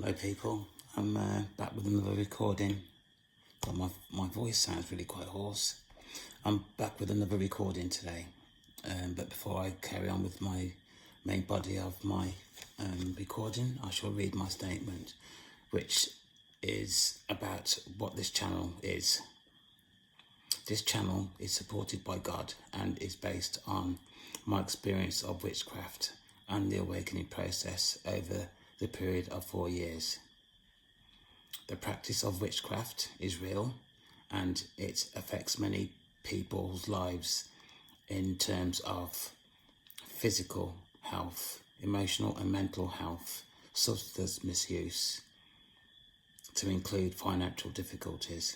Hello people, I'm back with another recording, but my voice sounds really quite hoarse. I'm back with another recording today, but before I carry on with my main body of my recording, I shall read my statement, which is about what this channel is. This channel is supported by God and is based on my experience of witchcraft and the awakening process over the period of 4 years. The practice of witchcraft is real and it affects many people's lives in terms of physical health, emotional and mental health, substance misuse, to include financial difficulties.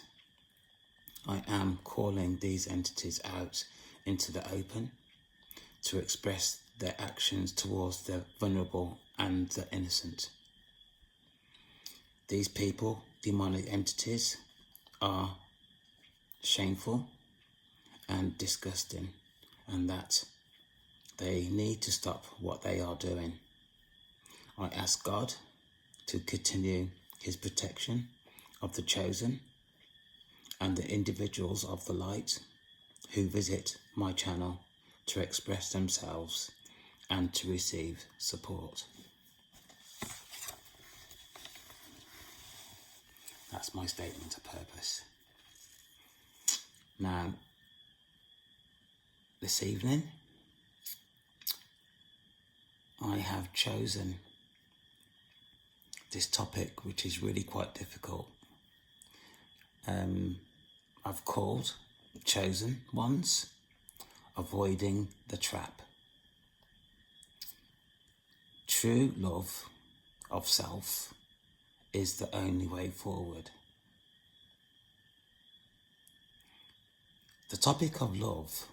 I am calling these entities out into the open to express their actions towards the vulnerable and the innocent. These people, demonic entities, are shameful and disgusting, and that they need to stop what they are doing. I ask God to continue his protection of the chosen and the individuals of the light who visit my channel to express themselves and to receive support. That's my statement of purpose. Now, this evening, I have chosen this topic, which is really quite difficult. I've called Chosen Ones, Avoiding the Trap. True love of self is the only way forward. The topic of love,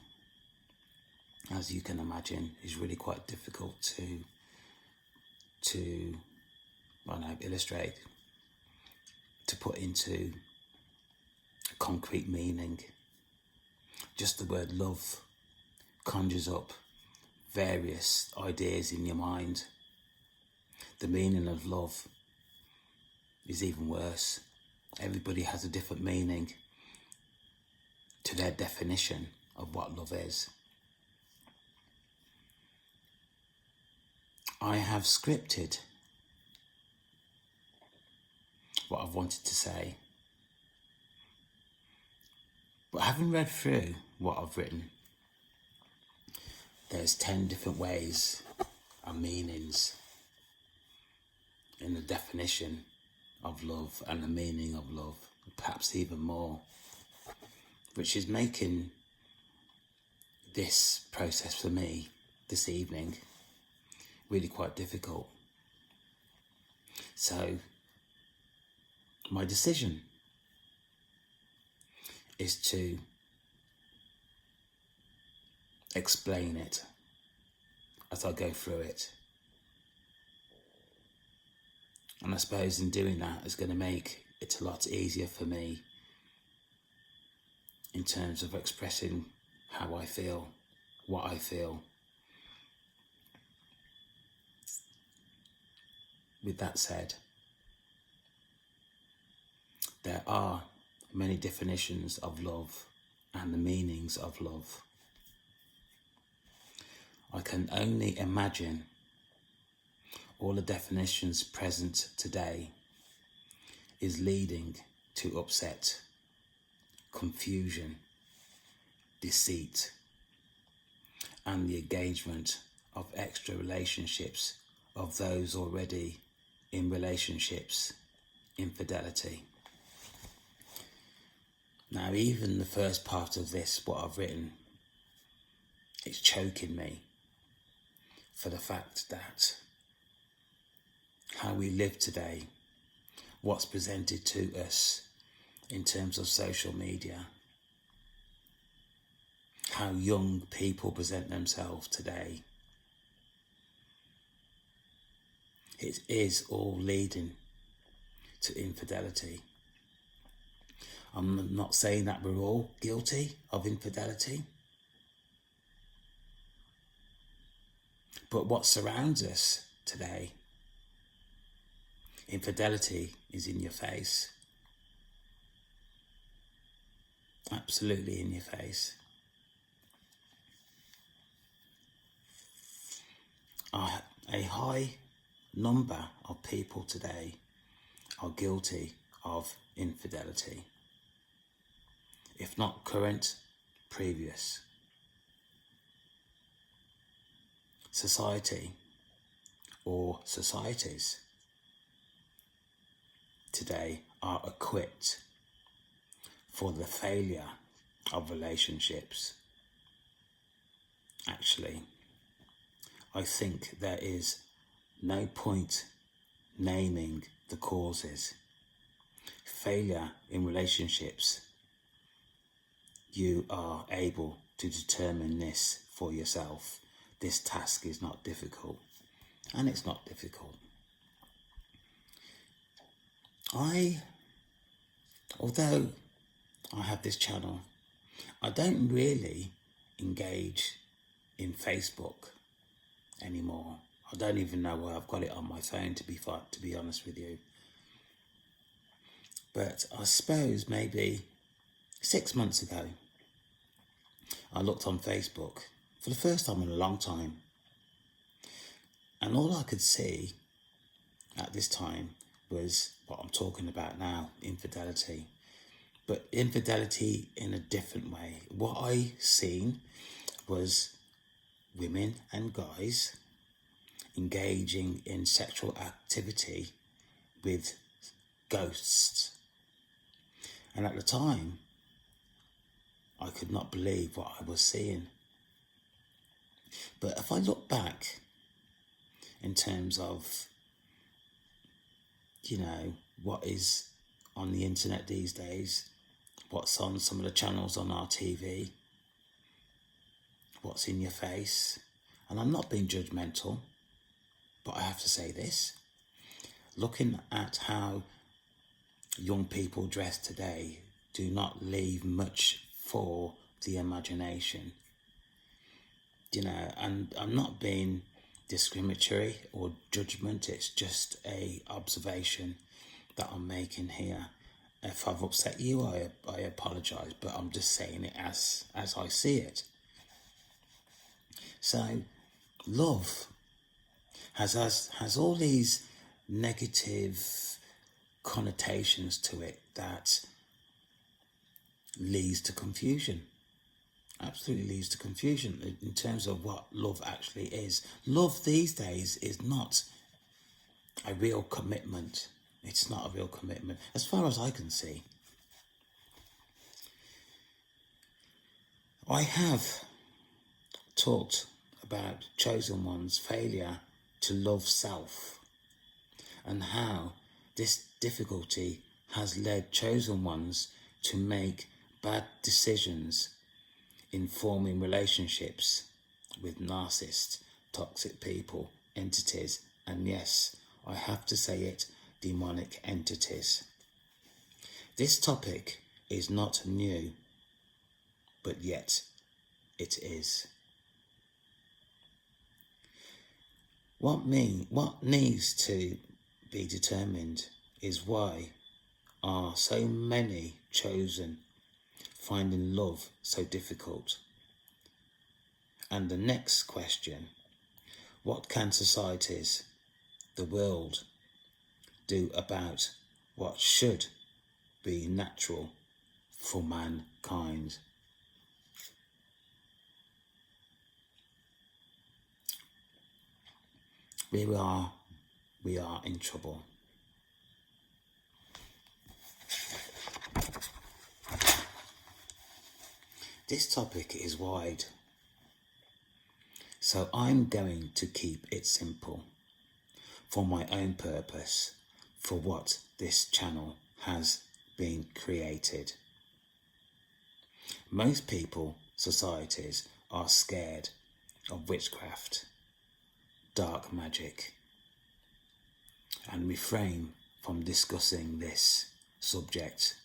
as you can imagine, is really quite difficult to illustrate, to put into concrete meaning. Just the word love conjures up various ideas in your mind. The meaning of love is even worse. Everybody has a different meaning to their definition of what love is. I have scripted what I've wanted to say, but having read through what I've written, there's 10 different ways and meanings in the definition of love and the meaning of love, perhaps even more, which is making this process for me this evening really quite difficult. So my decision is to explain it as I go through it. And I suppose in doing that is going to make it a lot easier for me in terms of expressing how I feel, what I feel. With that said, there are many definitions of love and the meanings of love. I can only imagine all the definitions present today is leading to upset, confusion, deceit, and the engagement of extra relationships of those already in relationships, infidelity. Now, even the first part of this, what I've written, it's choking me for the fact that how we live today, what's presented to us in terms of social media, how young people present themselves today, it is all leading to infidelity. I'm not saying that we're all guilty of infidelity, but what surrounds us today Infidelity is in your face. Absolutely in your face. A high number of people today are guilty of infidelity. If not current, previous. Society or societies today are equipped for the failure of relationships. Actually, I think there is no point naming the causes. Failure in relationships, you are able to determine this for yourself. This task is not difficult, and it's not difficult. Although I have this channel, I don't really engage in Facebook anymore. I don't even know why I've got it on my phone, to be honest with you. But I suppose maybe 6 months ago, I looked on Facebook for the first time in a long time. And all I could see at this time was what I'm talking about now, infidelity. But infidelity in a different way. What I seen was women and guys engaging in sexual activity with ghosts. And at the time, I could not believe what I was seeing. But if I look back in terms of, what is on the internet these days, what's on some of the channels on our TV, what's in your face, and I'm not being judgmental, but I have to say this, looking at how young people dress today do not leave much for the imagination, and I'm not being discriminatory or judgment, it's just a observation that I'm making here. If I've upset you, I apologise, but I'm just saying it as I see it. So, love has all these negative connotations to it that leads to confusion. Absolutely leads to confusion in terms of what love actually is. Love these days is not a real commitment. It's not a real commitment, as far as I can see. I have talked about chosen one's failure to love self and how this difficulty has led chosen ones to make bad decisions in forming relationships with narcissists, toxic people, entities, and yes, I have to say it, demonic entities. This topic is not new, but yet it is. What needs to be determined is why are so many chosen finding love so difficult? And the next question, what can societies, the world, do about what should be natural for mankind? We are in trouble. This topic is wide, so I'm going to keep it simple for my own purpose, for what this channel has been created. Most people, societies, are scared of witchcraft, dark magic, and refrain from discussing this subject.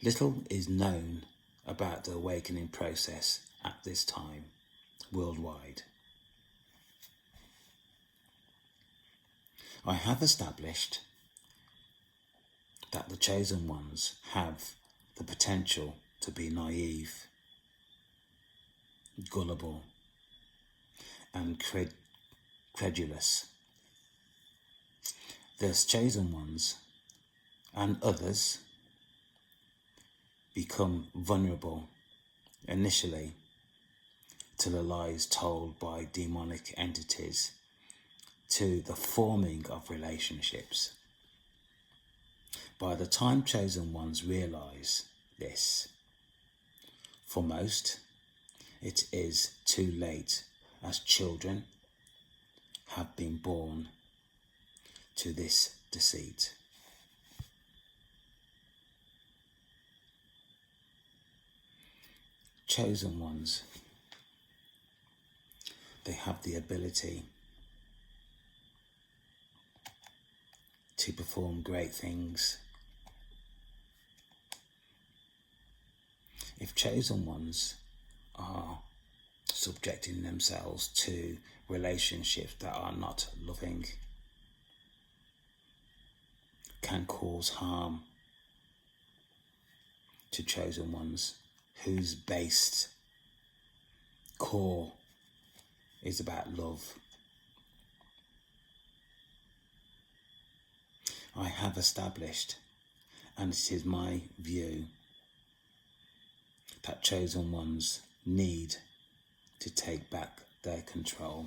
Little is known about the awakening process at this time worldwide. I have established that the chosen ones have the potential to be naive, gullible, and credulous. Those chosen ones and others become vulnerable initially to the lies told by demonic entities, to the forming of relationships. By the time chosen ones realise this, for most, it is too late, as children have been born to this deceit. Chosen ones, they have the ability to perform great things. If chosen ones are subjecting themselves to relationships that are not loving, can cause harm to chosen ones whose based core is about love. I have established, and it is my view, that chosen ones need to take back their control.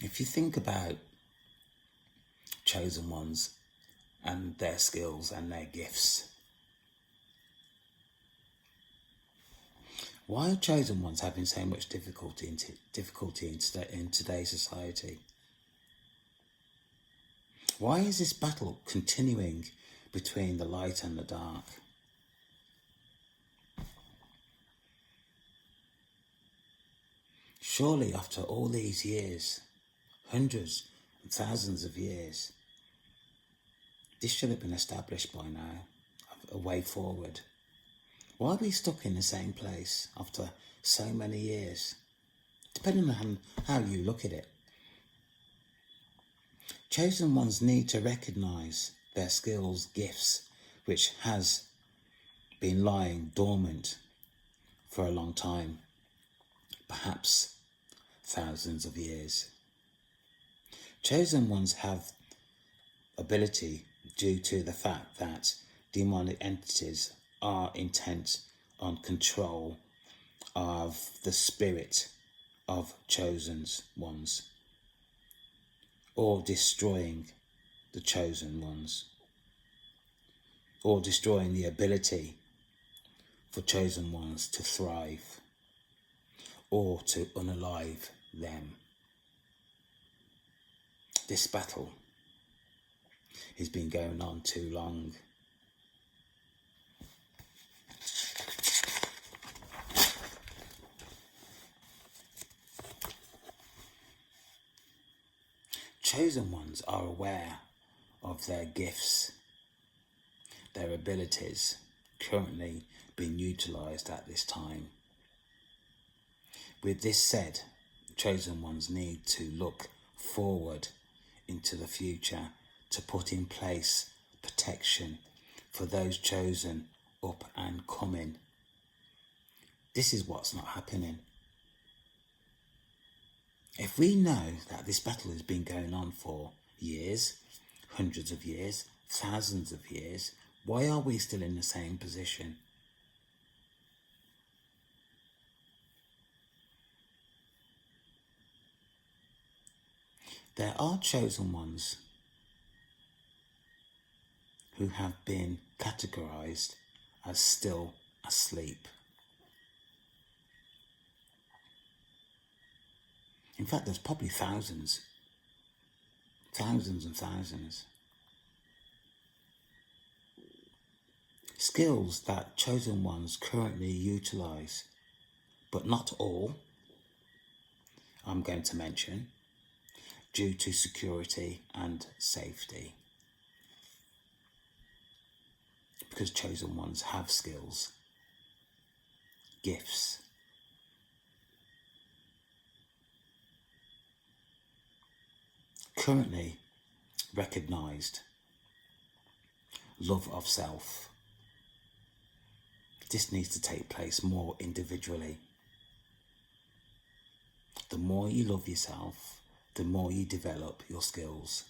If you think about chosen ones and their skills and their gifts, why are chosen ones having so much difficulty in today's society? Why is this battle continuing between the light and the dark? Surely after all these years, hundreds and thousands of years, this should have been established by now, a way forward. Why are we stuck in the same place after so many years? Depending on how you look at it. Chosen ones need to recognise their skills, gifts, which has been lying dormant for a long time, perhaps thousands of years. Chosen ones have ability due to the fact that demonic entities are intent on control of the spirit of chosen ones, or destroying the chosen ones, or destroying the ability for chosen ones to thrive, or to unalive them. This battle has been going on too long. Chosen ones are aware of their gifts, their abilities currently being utilised at this time. With this said, chosen ones need to look forward into the future to put in place protection for those chosen up and coming. This is what's not happening. If we know that this battle has been going on for years, hundreds of years, thousands of years, why are we still in the same position? There are chosen ones who have been categorized as still asleep. In fact, there's probably thousands and thousands. Skills that chosen ones currently utilize, but not all, I'm going to mention, due to security and safety. Because chosen ones have skills, gifts, currently recognized love of self. This needs to take place more individually. The more you love yourself, the more you develop your skills.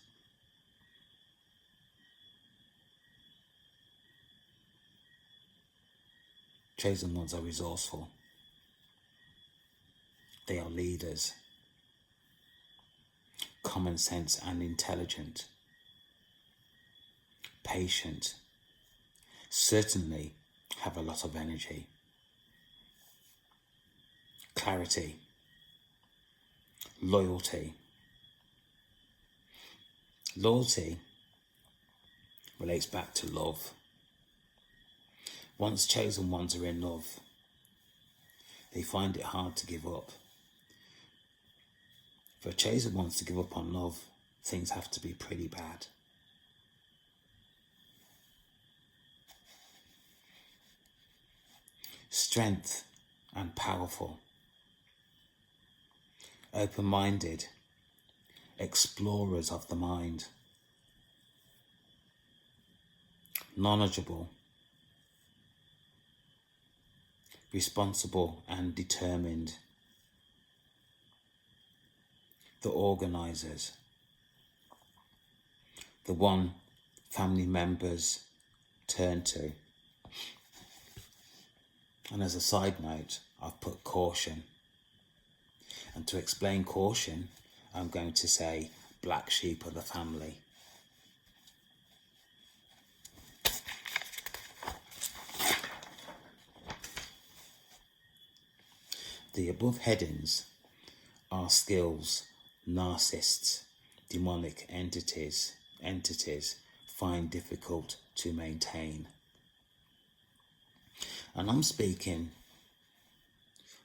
Chosen ones are resourceful. They are leaders, common sense and intelligent, patient, certainly have a lot of energy, clarity, loyalty. Loyalty relates back to love. Once chosen ones are in love, they find it hard to give up. For chosen ones to give up on love, things have to be pretty bad. Strength and powerful. Open-minded, explorers of the mind. Knowledgeable, responsible and determined. The organisers, the one family members turn to. And as a side note, I've put caution. And to explain caution, I'm going to say black sheep of the family. The above headings are skills narcissists, demonic entities find difficult to maintain. And I'm speaking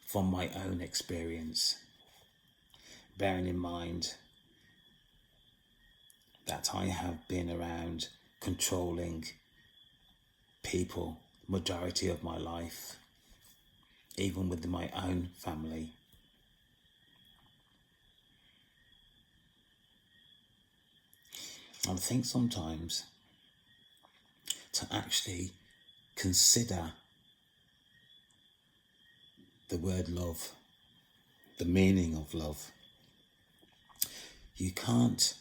from my own experience, bearing in mind that I have been around controlling people majority of my life, even within my own family. I think sometimes to actually consider the word love, the meaning of love, you can't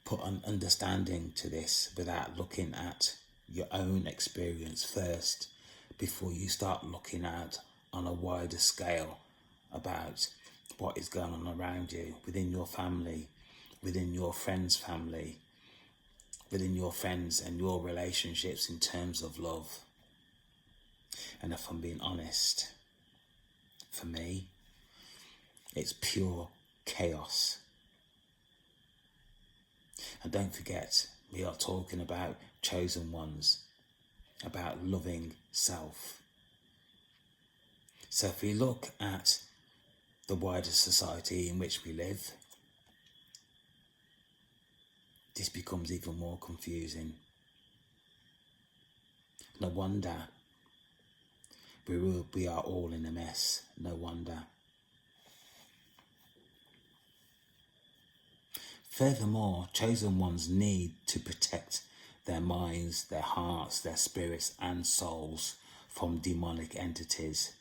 put an understanding to this without looking at your own experience first, before you start looking at on a wider scale about what is going on around you, within your family, within your friends' family, within your friends and your relationships in terms of love. And if I'm being honest, for me, it's pure chaos. And don't forget, we are talking about chosen ones, about loving self. So if we look at the wider society in which we live, this becomes even more confusing. No wonder we are all in a mess. No wonder. Furthermore, chosen ones need to protect their minds, their hearts, their spirits and souls from demonic entities,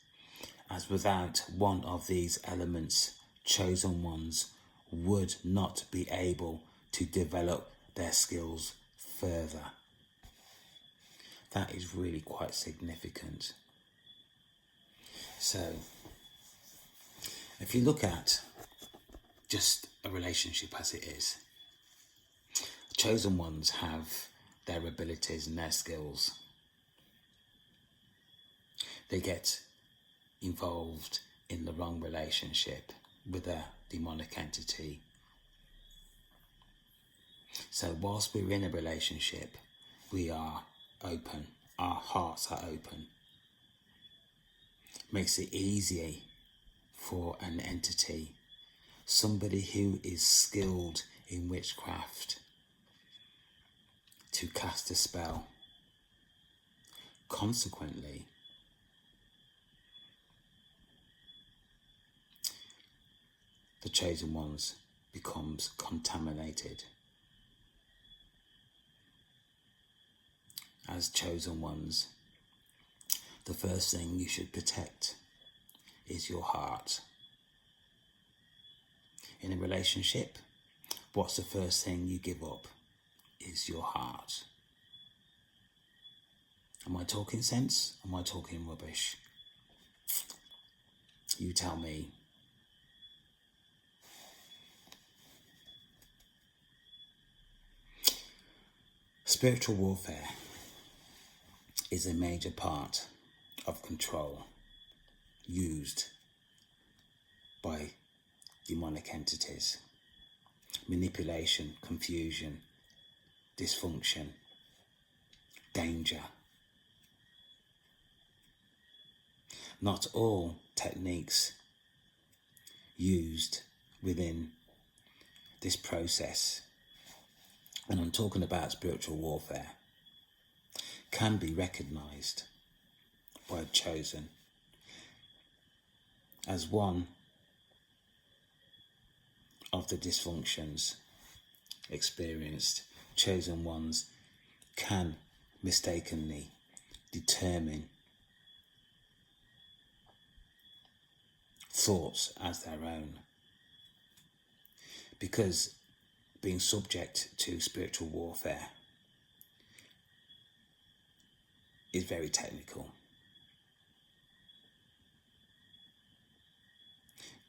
as without one of these elements, chosen ones would not be able to develop their skills further. That is really quite significant. So, if you look at just a relationship as it is, chosen ones have their abilities and their skills. They get involved in the wrong relationship with a demonic entity. So whilst we're in a relationship, we are open, our hearts are open. Makes it easy for an entity, somebody who is skilled in witchcraft, to cast a spell. Consequently, the chosen ones becomes contaminated. As chosen ones, the first thing you should protect is your heart. In a relationship, what's the first thing you give up? Is your heart. Am I talking sense? Am I talking rubbish? You tell me. Spiritual warfare is a major part of control used by demonic entities. Manipulation, confusion, dysfunction, danger. Not all techniques used within this process, and I'm talking about spiritual warfare, can be recognized by chosen as one of the dysfunctions experienced. Chosen ones can mistakenly determine thoughts as their own, because being subject to spiritual warfare is very technical.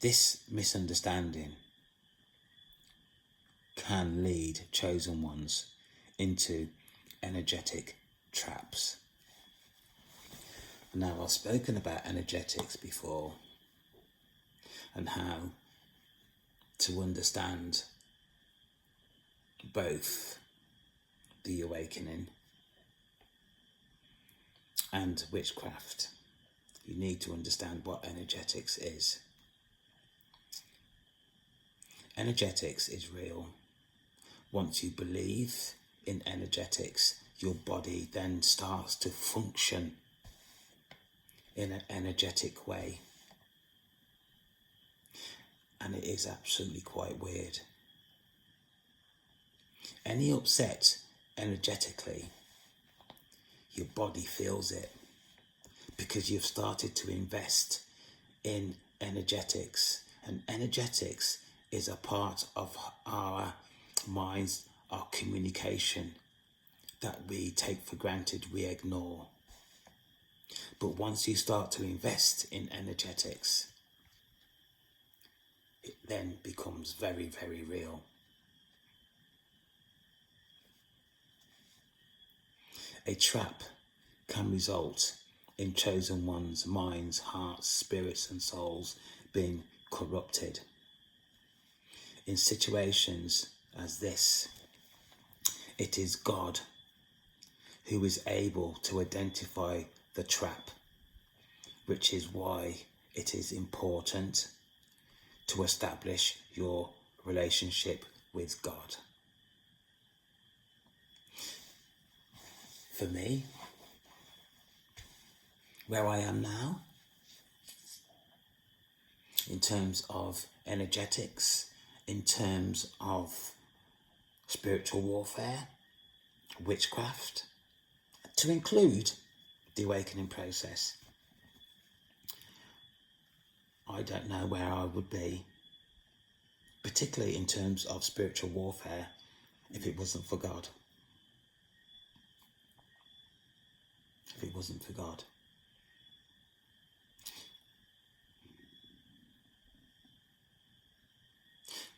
This misunderstanding can lead chosen ones into energetic traps. Now, I've spoken about energetics before and how to understand both the awakening and witchcraft. You need to understand what energetics is. Energetics is real. Once you believe in energetics, your body then starts to function in an energetic way. And it is absolutely quite weird. Any upset energetically, your body feels it, because you've started to invest in energetics. And energetics is a part of our minds, our communication, that we take for granted, we ignore. But once you start to invest in energetics, it then becomes very, very real. A trap can result in chosen ones' minds, hearts, spirits and souls being corrupted. In situations as this, it is God who is able to identify the trap, which is why it is important to establish your relationship with God. For me, where I am now, in terms of energetics, in terms of spiritual warfare, witchcraft, to include the awakening process, I don't know where I would be, particularly in terms of spiritual warfare, if it wasn't for God. If it wasn't for God.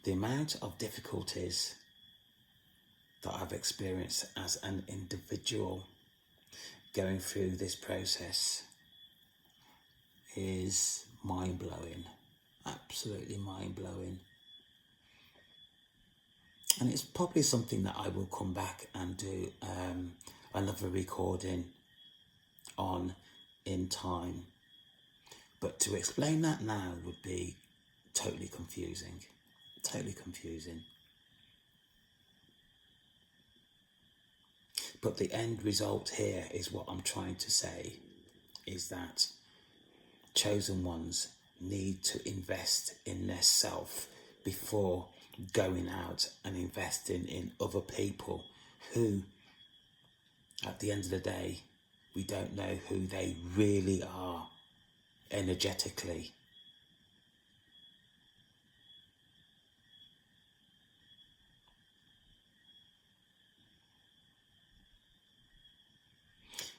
The amount of difficulties that I've experienced as an individual going through this process is mind-blowing, absolutely mind-blowing. And it's probably something that I will come back and do another recording on in time. But to explain that now would be totally confusing. Totally confusing. But the end result here is what I'm trying to say, is that chosen ones need to invest in their self before going out and investing in other people who, at the end of the day, we don't know who they really are energetically.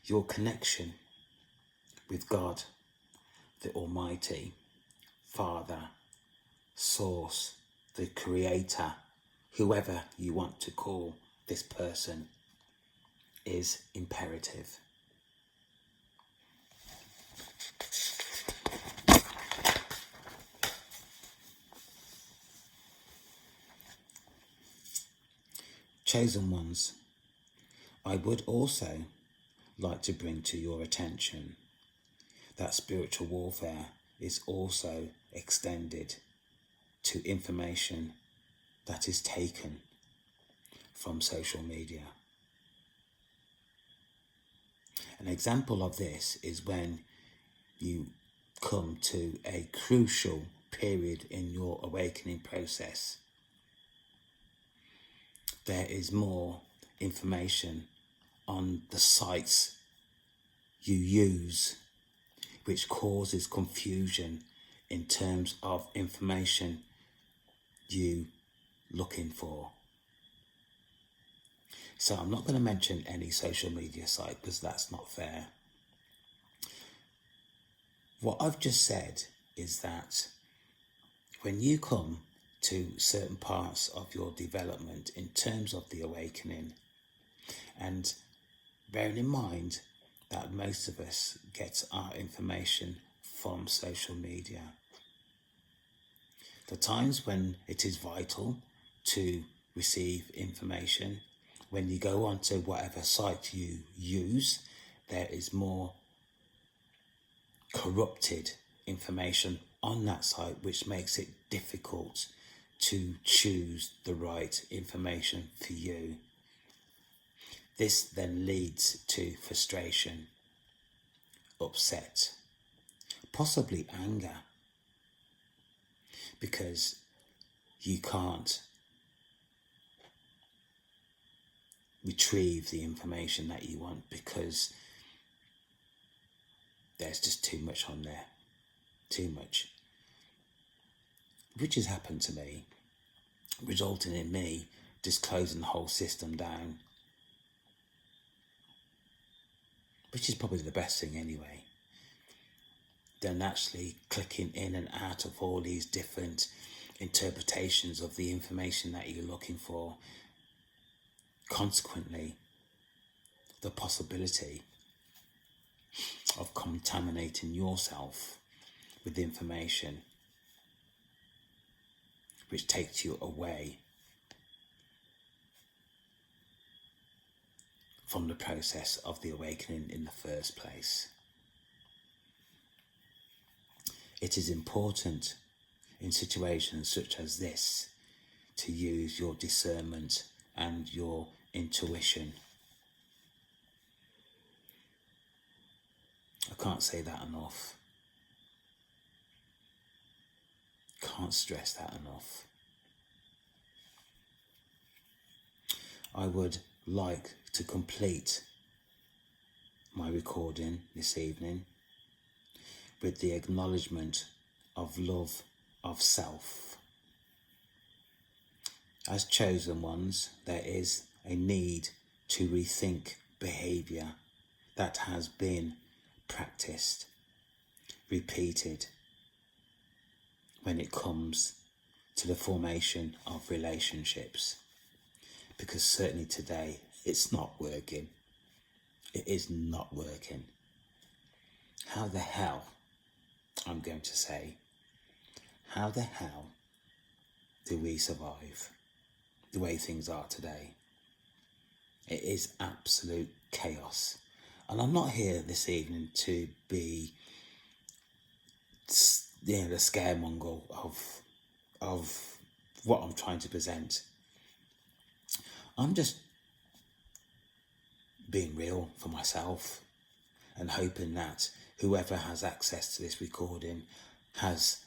Your connection with God, the Almighty, Father, Source, the Creator, whoever you want to call this person, is imperative. Chosen ones, I would also like to bring to your attention that spiritual warfare is also extended to information that is taken from social media. An example of this is when you come to a crucial period in your awakening process. There is more information on the sites you use, which causes confusion in terms of information you looking for. So I'm not going to mention any social media site because that's not fair. What I've just said is that when you come to certain parts of your development in terms of the awakening, and bearing in mind that most of us get our information from social media, the times when it is vital to receive information, when you go onto whatever site you use, there is more corrupted information on that site, which makes it difficult to choose the right information for you. This then leads to frustration, upset, possibly anger, because you can't retrieve the information that you want because there's just too much on there, too much, which has happened to me, resulting in me just closing the whole system down, which is probably the best thing anyway, than actually clicking in and out of all these different interpretations of the information that you're looking for. Consequently, the possibility of contaminating yourself with information which takes you away from the process of the awakening in the first place. It is important in situations such as this to use your discernment and your intuition. I can't say that enough. Can't stress that enough. I would like to complete my recording this evening with the acknowledgement of love of self. As chosen ones, there is a need to rethink behaviour that has been practiced, repeated, when it comes to the formation of relationships. Because certainly today, it's not working. It is not working. How the hell, I'm going to say, how the hell do we survive the way things are today? It is absolute chaos. And I'm not here this evening to be, the scaremonger of what I'm trying to present. I'm just being real for myself and hoping that whoever has access to this recording has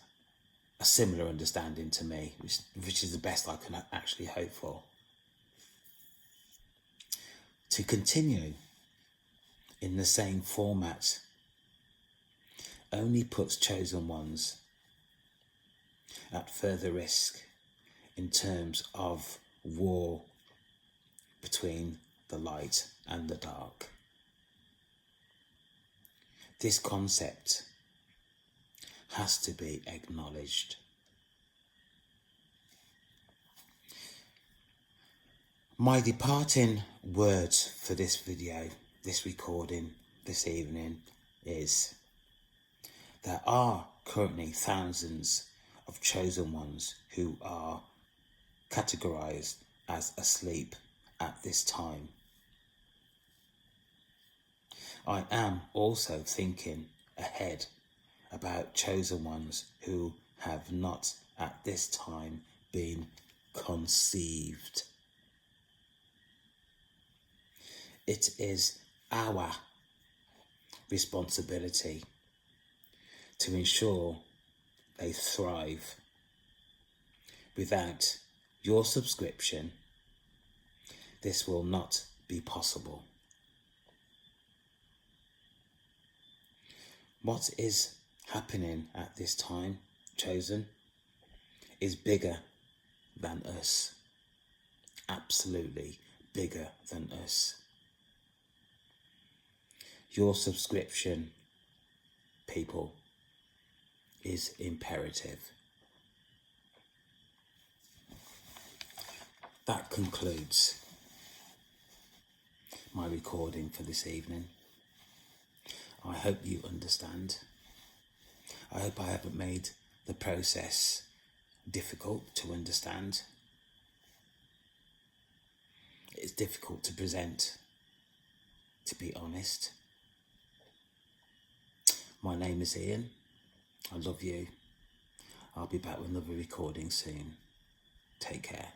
a a similar understanding to me, which is the best I can actually hope for. To continue in the same format only puts chosen ones at further risk in terms of war between the light and the dark. This concept has to be acknowledged. My departing words for this video, this recording this evening, is there are currently thousands of chosen ones who are categorized as asleep at this time. I am also thinking ahead about chosen ones who have not at this time been conceived. It is our responsibility to ensure they thrive. Without your subscription, this will not be possible. What is happening at this time, chosen, is bigger than us. Absolutely bigger than us. Your subscription, people, is imperative. That concludes my recording for this evening. I hope you understand. I hope I haven't made the process difficult to understand. It's difficult to present, to be honest. My name is Ian. I love you. I'll be back with another recording soon. Take care.